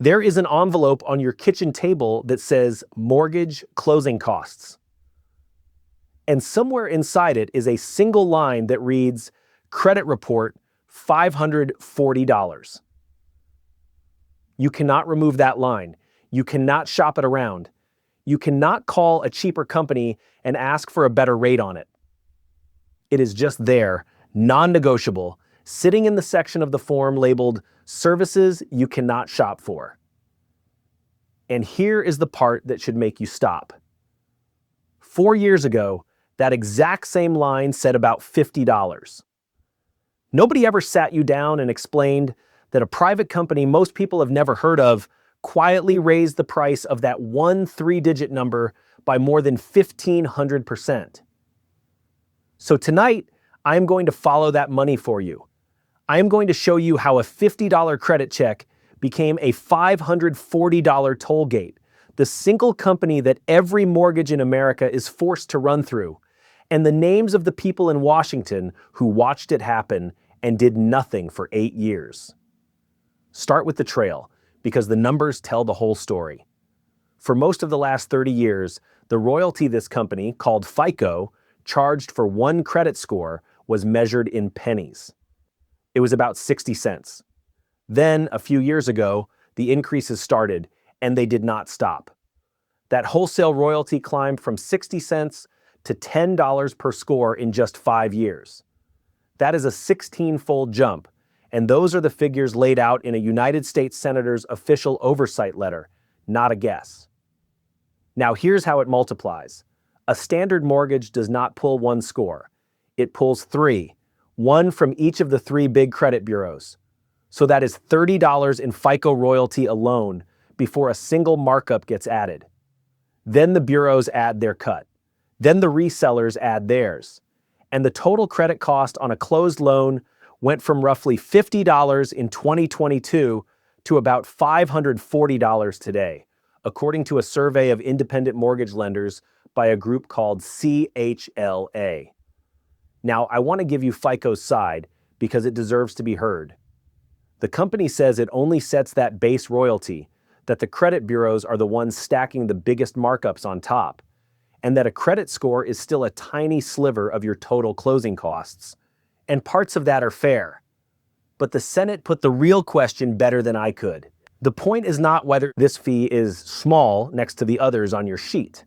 There is an envelope on your kitchen table that says mortgage closing costs. And somewhere inside it is a single line that reads, credit report, $540. You cannot remove that line. You cannot shop it around. You cannot call a cheaper company and ask for a better rate on it. It is just there, non-negotiable, sitting in the section of the form labeled Services You Cannot Shop For. And here is the part that should make you stop. 4 years ago, that exact same line said about $50. Nobody ever sat you down and explained that a private company most people have never heard of quietly raised the price of that one 3-digit number by more than 1,500%. So tonight, I am going to follow that money for you. I am going to show you how a $50 credit check became a $540 toll gate, the single company that every mortgage in America is forced to run through, and the names of the people in Washington who watched it happen and did nothing for 8 years. Start with the trail, because the numbers tell the whole story. For most of the last 30 years, the royalty this company, called FICO, charged for one credit score was measured in pennies. It was about 60 cents. Then, a few years ago, the increases started, and they did not stop. That wholesale royalty climbed from 60 cents to $10 per score in just 5 years. That is a 16-fold jump, and those are the figures laid out in a United States Senator's official oversight letter, not a guess. Now here's how it multiplies. A standard mortgage does not pull one score. It pulls 3, one from each of the 3 big credit bureaus. So that is $30 in FICO royalty alone before a single markup gets added. Then the bureaus add their cut. Then the resellers add theirs. And the total credit cost on a closed loan went from roughly $50 in 2022 to about $540 today, according to a survey of independent mortgage lenders by a group called CHLA. Now, I want to give you FICO's side because it deserves to be heard. The company says it only sets that base royalty, that the credit bureaus are the ones stacking the biggest markups on top, and that a credit score is still a tiny sliver of your total closing costs. And parts of that are fair. But the Senate put the real question better than I could. The point is not whether this fee is small next to the others on your sheet.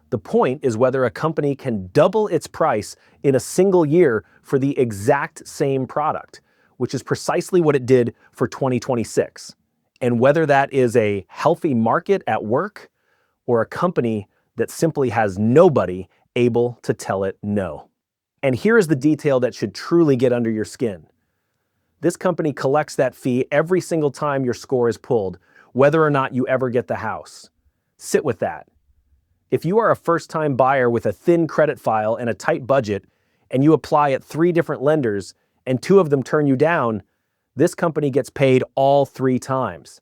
The point is whether a company can double its price in a single year for the exact same product, which is precisely what it did for 2026, and whether that is a healthy market at work or a company that simply has nobody able to tell it no. And here is the detail that should truly get under your skin. This company collects that fee every single time your score is pulled, whether or not you ever get the house. Sit with that. If you are a first-time buyer with a thin credit file and a tight budget, and you apply at 3 different lenders, and 2 of them turn you down, this company gets paid all 3 times.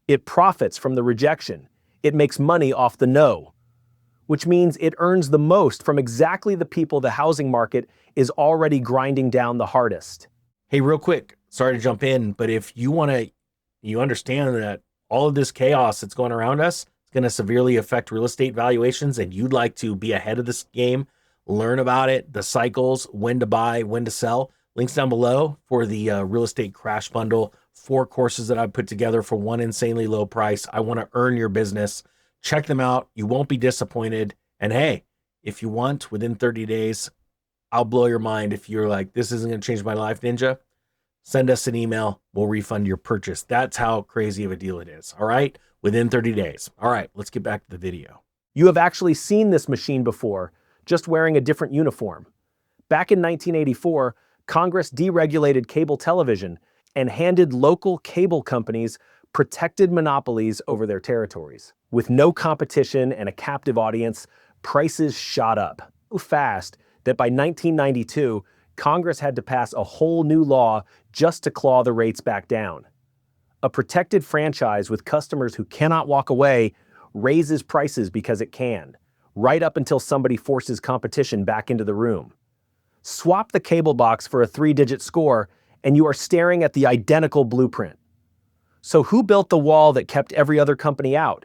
It profits from the rejection. It makes money off the no, which means it earns the most from exactly the people the housing market is already grinding down the hardest. Hey, real quick, sorry to jump in, but if you understand that all of this chaos that's going around us is going to severely affect real estate valuations, and you'd like to be ahead of this game, learn about it, the cycles, when to buy, when to sell, links down below for the real estate crash bundle, 4 courses that I've put together for one insanely low price. I want to earn your business. Check them out. You won't be disappointed. And hey, if you want, within 30 days, I'll blow your mind. If you're like, this isn't going to change my life, Ninja, send us an email. We'll refund your purchase. That's how crazy of a deal it is. All right. Within 30 days. All right. Let's get back to the video. You have actually seen this machine before, just wearing a different uniform. Back in 1984, Congress deregulated cable television and handed local cable companies protected monopolies over their territories. With no competition and a captive audience, prices shot up so fast that by 1992, Congress had to pass a whole new law just to claw the rates back down. A protected franchise with customers who cannot walk away raises prices because it can, right up until somebody forces competition back into the room. Swap the cable box for a 3-digit score, and you are staring at the identical blueprint. So who built the wall that kept every other company out?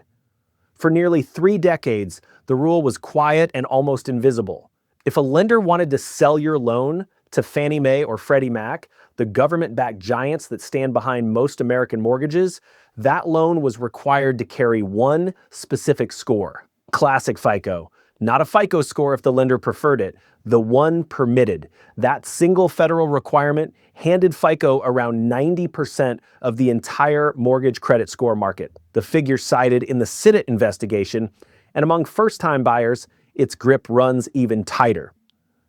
For nearly 3 decades, the rule was quiet and almost invisible. If a lender wanted to sell your loan to Fannie Mae or Freddie Mac, the government-backed giants that stand behind most American mortgages, that loan was required to carry one specific score. Classic FICO. Not a FICO score if the lender preferred it, the one permitted. That single federal requirement handed FICO around 90% of the entire mortgage credit score market. The figure cited in the Senate investigation, and among first-time buyers, its grip runs even tighter.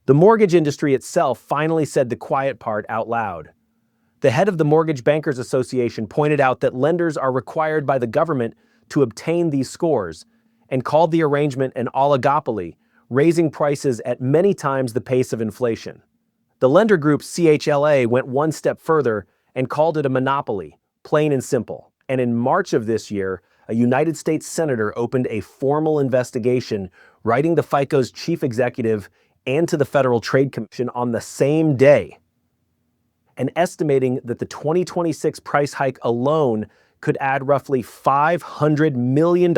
The mortgage industry itself finally said the quiet part out loud. The head of the Mortgage Bankers Association pointed out that lenders are required by the government to obtain these scores and called the arrangement an oligopoly, raising prices at many times the pace of inflation. The lender group CHLA went one step further and called it a monopoly, plain and simple. And in March of this year, a United States senator opened a formal investigation, writing to FICO's chief executive and to the Federal Trade Commission on the same day, and estimating that the 2026 price hike alone could add roughly $500 million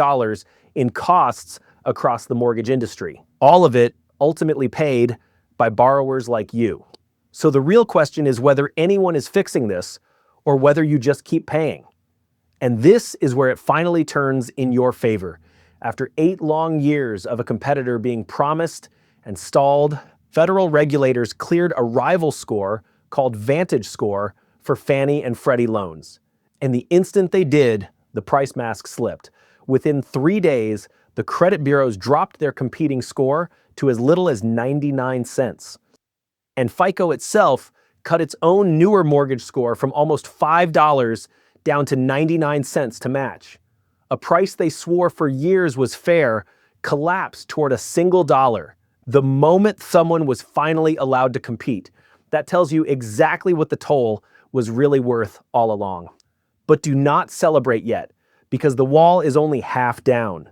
in costs across the mortgage industry. All of it ultimately paid by borrowers like you. So the real question is whether anyone is fixing this or whether you just keep paying. And this is where it finally turns in your favor. After 8 long years of a competitor being promised and stalled, federal regulators cleared a rival score called Vantage Score for Fannie and Freddie loans. And the instant they did, the price mask slipped. Within 3 days, the credit bureaus dropped their competing score to as little as 99 cents. And FICO itself cut its own newer mortgage score from almost $5 down to 99 cents to match. A price they swore for years was fair collapsed toward a single dollar the moment someone was finally allowed to compete. That tells you exactly what the toll was really worth all along. But do not celebrate yet, because the wall is only half down.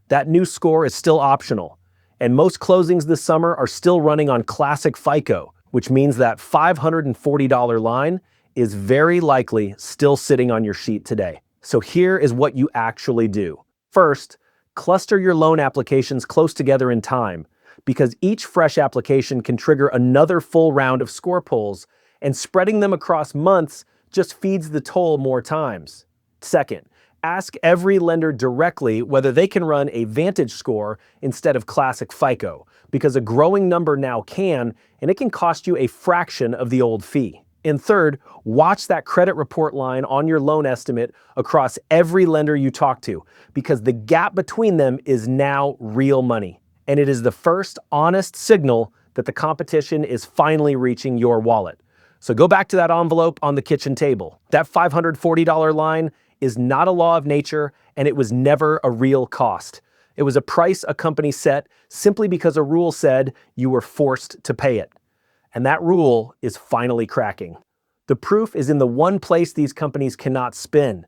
That new score is still optional, and most closings this summer are still running on classic FICO, which means that $540 line is very likely still sitting on your sheet today. So here is what you actually do. First, cluster your loan applications close together in time, because each fresh application can trigger another full round of score pulls, and spreading them across months just feeds the toll more times. Second, ask every lender directly whether they can run a Vantage score instead of classic FICO, because a growing number now can, and it can cost you a fraction of the old fee. And third, watch that credit report line on your loan estimate across every lender you talk to, because the gap between them is now real money. And it is the first honest signal that the competition is finally reaching your wallet. So go back to that envelope on the kitchen table. That $540 line is not a law of nature, and it was never a real cost. It was a price a company set simply because a rule said you were forced to pay it. And that rule is finally cracking. The proof is in the one place these companies cannot spin.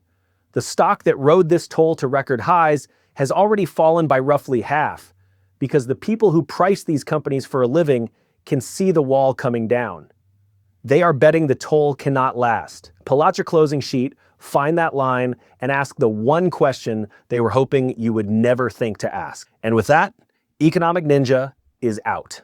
The stock that rode this toll to record highs has already fallen by roughly half, because the people who price these companies for a living can see the wall coming down. They are betting the toll cannot last. Pull out your closing sheet, find that line, and ask the one question they were hoping you would never think to ask. And with that, Economic Ninja is out.